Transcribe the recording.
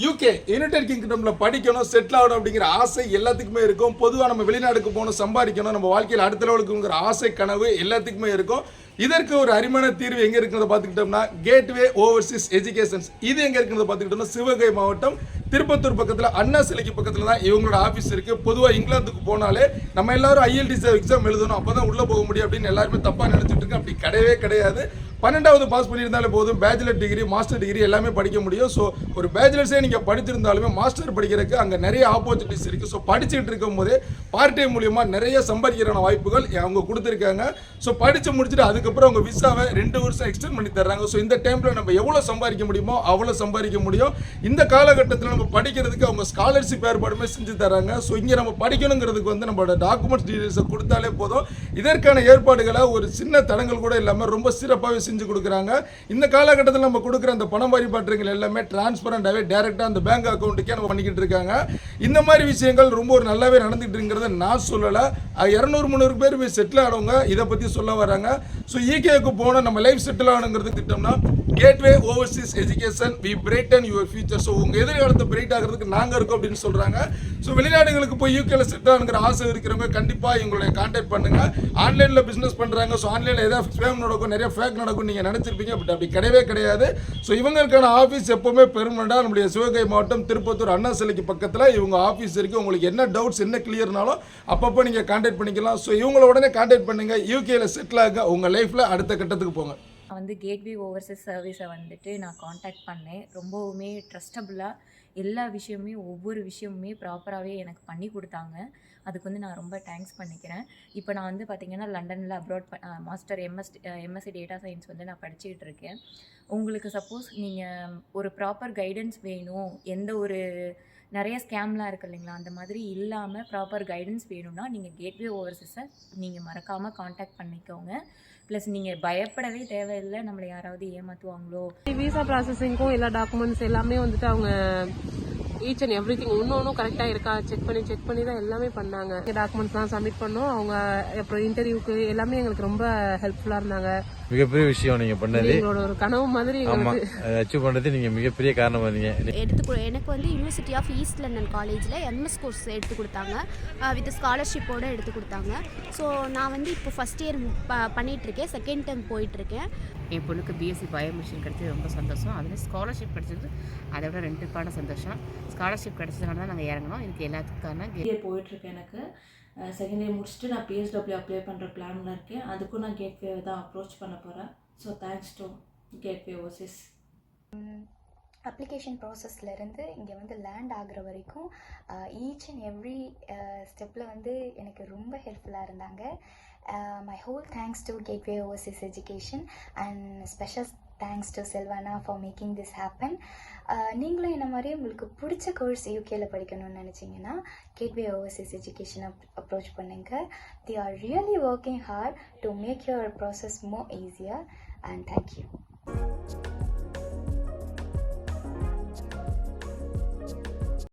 UK United கிங்டம்ல படிக்கணும் settle ஆகணும் அப்படிங்கிற ஆசை எல்லாத்துக்குமே இருக்கும். பொதுவாக நம்ம வெளிநாடுக்கு போகணும், சம்பாதிக்கணும், நம்ம வாழ்க்கையில் அடுத்த லெவலுக்குங்கிற ஆசை கனவு எல்லாத்துக்குமே இருக்கும். இதற்கு ஒரு அருமையான தீர்வு எங்கே இருக்கிறத பார்த்துக்கிட்டோம்னா கேட்வே ஓவர்சீஸ் எஜுகேஷன்ஸ். இது எங்கே இருக்கிறத பார்த்துக்கிட்டோம்னா சிவகங்கை மாவட்டம் திருப்பத்தூர் பக்கத்தில் அண்ணா சிலைக்கு பக்கத்தில் தான் இவங்களோட ஆஃபீஸ் இருக்குது. பொதுவாக இங்கிலாந்துக்கு போனாலே நம்ம எல்லாரும் IELTS எக்ஸாம் எழுதணும், அப்போ தான் உள்ளே போக முடியும் அப்படின்னு எல்லாருமே தப்பாக நினச்சிட்டு இருக்கோம். அப்படி கிடையவே கிடையாது. 12வது பாஸ் பண்ணியிருந்தாலே போதும், பேச்சுலர் டிகிரி மாஸ்டர் டிகிரி எல்லாமே படிக்க முடியும். ஸோ ஒரு பேச்சுலர்ஸே நீங்கள் படிச்சிருந்தாலுமே மாஸ்டர் படிக்கிறதுக்கு அங்கே நிறைய ஆப்பர்ச்சுனிட்டிஸ் இருக்குது. ஸோ படிச்சுட்டு இருக்கும் போதே பார்ட் டைம் மூலியமாக நிறைய சம்பாதிக்கிற வாய்ப்புகள் அவங்க கொடுத்துருக்காங்க. ஸோ படித்து முடிச்சுட்டு அதுக்கப்புறம் அவங்க விசாவை 2 வருஷம் எக்ஸ்டெண்ட் பண்ணி தர்றாங்க. ஸோ இந்த டைமில் நம்ம எவ்வளோ சம்பாதிக்க முடியுமோ அவ்வளோ சம்பாதிக்க முடியும். இந்த காலகட்டத்தில் நம்ம படிக்கிறதுக்கு அவங்க ஸ்காலர்ஷிப் ஏற்பாடுமே செஞ்சு தராங்க. ஸோ இங்கே நம்ம படிக்கணுங்கிறதுக்கு வந்து நம்மளோட டாக்குமெண்ட்ஸ் டீட்டெயில்ஸை கொடுத்தாலே போதும். இதற்கான ஏற்பாடுகளை ஒரு சின்ன தடங்கள் கூட இல்லாமல் ரொம்ப சிறப்பாகவே செஞ்சு கொடுக்குறாங்க. இந்த காலகட்டத்தில் நம்ம கொடுக்குற அந்த பணம் பரிமாற்றங்கள் எல்லாமே டிரான்ஸ்பரண்டாகவே டைரெக்டாக அந்த பேங்க் அக்கௌண்ட்டுக்கே நம்ம பண்ணிக்கிட்டு இருக்காங்க. இந்த மாதிரி விஷயங்கள் ரொம்ப ஒரு நல்லாவே நடந்துகிட்டு இருக்கிறத நான் சொல்லலை. 200-300 பேர் போய் செட்டில் ஆனவங்க இதை பற்றி சொல்ல வராங்க. ஸோ ஈகேக்கு போனால் நம்ம லைஃப் செட்டில் ஆகணுங்கிறது திட்டம்னா Gateway overseas education we brighten your future. So உங்கள் எதிர்காலத்தை பிரைட் ஆகிறதுக்கு நாங்கள் இருக்கோம் அப்படின்னு சொல்கிறாங்க. ஸோ வெளிநாடுகளுக்கு போய் யூகேல செட்டில் ஆகுங்கிற ஆசை இருக்கிறவங்க கண்டிப்பாக எங்களுடைய கான்டாக்ட் பண்ணுங்கள். ஆன்லைனில் பிஸ்னஸ் பண்ணுறாங்க. ஸோ ஆன்லைனில் ஏதாவது ஃபேம் நடக்கும், நிறைய ஃபேக் நடக்கும் நீங்கள் நினச்சிருப்பீங்க. பட் அப்படி கிடையவே கிடையாது. ஸோ இவங்களுக்கான ஆஃபீஸ் எப்போவுமே பெர்மனண்டாக நம்முடைய சிவகங்கை மாவட்டம் திருப்பத்தூர் அண்ணா சிலைக்கு பக்கத்தில் இவங்க ஆஃபீஸ் இருக்குது. உங்களுக்கு என்ன டவுட்ஸ் என்ன கிளியர்னாலும் அப்பப்போ நீங்கள் கான்டாக்ட் பண்ணிக்கலாம். ஸோ இவங்கள உடனே கான்டாக்ட் பண்ணுங்கள். யூகேல செட்டில் ஆக உங்கள் லைஃப்பில் அடுத்த கட்டத்துக்கு போங்க. நான் வந்து கேட்வே ஓவர்சீஸ் சர்வீஸை வந்துட்டு நான் காண்டாக்ட் பண்ணேன். ரொம்பவுமே ட்ரஸ்டபுளாக எல்லா விஷயமுமே ஒவ்வொரு விஷயமுமே ப்ராப்பராகவே எனக்கு பண்ணி கொடுத்தாங்க. அதுக்கு வந்து நான் ரொம்ப தேங்க்ஸ் பண்ணிக்கிறேன். இப்போ நான் வந்து பார்த்திங்கன்னா லண்டனில் abroad master MSc data science வந்து நான் படிச்சுக்கிட்டு இருக்கேன். உங்களுக்கு சப்போஸ் நீங்கள் ஒரு ப்ராப்பர் கைடன்ஸ் வேணும், எந்த ஒரு நிறைய ஸ்கேம்லாம் இருக்குது இல்லைங்களா, அந்த மாதிரி இல்லாமல் ப்ராப்பர் கைடன்ஸ் வேணும்னா நீங்கள் கேட்வே ஓவர்சீஸை நீங்கள் மறக்காமல் காண்டாக்ட் பண்ணிக்கோங்க. ப்ளஸ் நீங்கள் பயப்படவே தேவையில்லை நம்மளை யாராவது ஏமாற்றுவாங்களோ. விசா ப்ராசஸிங்க்கும் எல்லா டாக்குமெண்ட்ஸ் எல்லாமே வந்துட்டு அவங்க ஈச் அண்ட் எவ்ரி திங் ஒன்றும் கரெக்டாக இருக்கா செக் பண்ணி தான் எல்லாமே பண்ணாங்க. டாக்குமெண்ட்ஸ்லாம் சப்மிட் பண்ணோம். அவங்க அப்புறம் இன்டர்வியூக்கு எல்லாமே எங்களுக்கு ரொம்ப ஹெல்ப்ஃபுல்லாக இருந்தாங்க. மிகப்பெரிய விஷயம் நீங்க பண்ணது. எங்களோட ஒரு கனவு மாதிரி அச்சீவ் பண்ணது நீங்க மிகப்பெரிய காரணமா இருந்தீங்க. எனக்கு வந்து யூனிவர்சிட்டி ஆஃப் ஈஸ்ட் லண்டன் காலேஜில் MS கோர்ஸ் எடுத்து கொடுத்தாங்க. வித் ஸ்காலர்ஷிப்போடு எடுத்து கொடுத்தாங்க. ஸோ நான் வந்து இப்போ ஃபஸ்ட் இயர் பண்ணிகிட்ருக்கேன், செகண்ட் டேர்ம் போயிட்டுருக்கேன். என் பொண்ணுக்கு BSc பயோமெஷின் கிடச்சது ரொம்ப சந்தோஷம். அதில் ஸ்காலர்ஷிப் கிடச்சது அதை விட 2 சந்தோஷம். ஸ்காலர்ஷிப் கிடச்சதுனால தான் நாங்கள் இறங்கணும். இதுக்கு எல்லாத்துக்கான போயிட்டுருக்கேன். எனக்கு செகண்ட் இயர் முடிச்சுட்டு நான் PSW அப்ளை பண்ணுற பிளானில் இருக்கேன். அதுக்கும் நான் கேட்வே தான் அப்ரோச் பண்ண போகிறேன். So thanks to Gateway overseas. Application ப்ராசஸ்லேருந்து இங்கே வந்து லேண்ட் ஆகிற வரைக்கும் ஈச் அண்ட் எவ்ரி ஸ்டெப்பில் வந்து எனக்கு ரொம்ப ஹெல்ப்ஃபுல்லாக இருந்தாங்க. My whole thanks to Gateway overseas education and special thanks to Selvana for making this happen. நீங்களும் என்ன மாதிரி உங்களுக்கு பிடிச்ச கோர்ஸ் யூகேல படிக்கணும்னு நினச்சிங்கன்னா கேட்வே ஓவர்சீஸ் எஜுகேஷன் அப்ரோச் பண்ணுங்க. They are really working hard to make your process more easier and thank you.